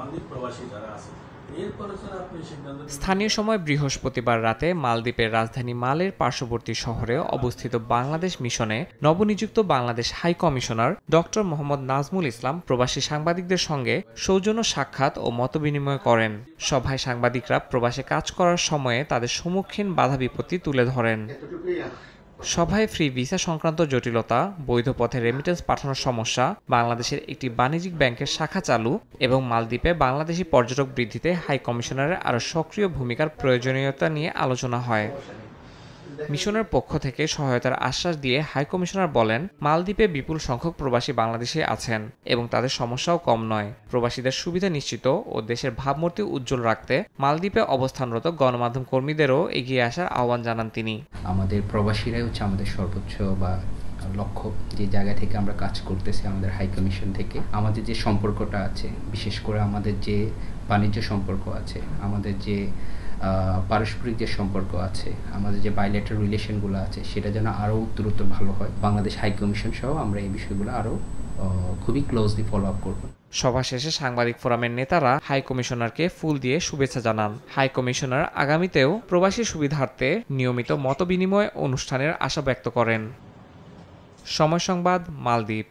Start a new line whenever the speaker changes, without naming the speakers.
মালদ্বীপ প্রবাসী যারা আছে এরপরে স্যার আপনি সিদ্ধান্ত
স্থানীয় সময় বৃহস্পতিবার রাতে মালদ্বীপের রাজধানী মালের পার্শ্ববর্তী শহরে অবস্থিত বাংলাদেশ মিশনে নবনিযুক্ত Bangladesh high commissioner doctor Mohammad Nazmul Islam প্রবাসী সাংবাদিকদের সঙ্গে সৌজন্য সাক্ষাৎ ও মতবিনিময় করেন। সভায় সাংবাদিকরা প্রবাসে কাজ করার সময়ে তাদের সম্মুখীন বাধা বিপত্তি তুলে ধরেন। সভায় ফ্রি ভিসা সংক্রান্ত জটিলতা, বৈধ পথে রেমিটেন্স পাঠানোর সমস্যা, বাংলাদেশের একটি বাণিজ্যিক ব্যাংকের শাখা চালু এবং মালদ্বীপে বাংলাদেশি পর্যটক বৃদ্ধিতে হাই কমিশনারের আরও সক্রিয় ভূমিকার প্রয়োজনীয়তা নিয়ে আলোচনা হয়। মিশনের পক্ষ থেকে সহায়তার আশ্বাস দিয়ে হাই কমিশনার বলেন, মালদ্বীপে বিপুল সংখ্যক প্রবাসী বাংলাদেশি আছেন এবং তাদের সমস্যাও কম নয়। প্রবাসীদের সুবিধা নিশ্চিত ও দেশের ভাবমূর্তি উজ্জ্বল রাখতে মালদ্বীপে অবস্থানরত গণমাধ্যম কর্মীদেরও এগিয়ে আসার আহ্বান জানান তিনি।
আমাদের প্রবাসীরাই হচ্ছে আমাদের সর্বোচ্চ বা লক্ষ্য, যে জায়গা থেকে আমরা কাজ করতেছি আমাদের হাই কমিশন থেকে আমাদের যে সম্পর্কটা আছে, বিশেষ করে আমাদের যে বাণিজ্য সম্পর্ক আছে, আমাদের যে পারস্পরিক যে সম্পর্ক আছে, আমাদের যে বাইলেটারাল রিলেশনগুলো আছে, সেটা যেন আরও উত্তরোত্তর ভালো হয়। বাংলাদেশ হাই কমিশন সহ আমরা এই বিষয়গুলো আরও খুবই ক্লোজলি ফলো আপ করব।
সভা শেষে সাংবাদিক ফোরামের নেতারা হাই কমিশনারকে ফুল দিয়ে শুভেচ্ছা জানান। হাই কমিশনার আগামীতেও প্রবাসী সুবিধার্থে নিয়মিত মতবিনিময় অনুষ্ঠানের আশা ব্যক্ত করেন। সময় সংবাদ, মালদ্বীপ।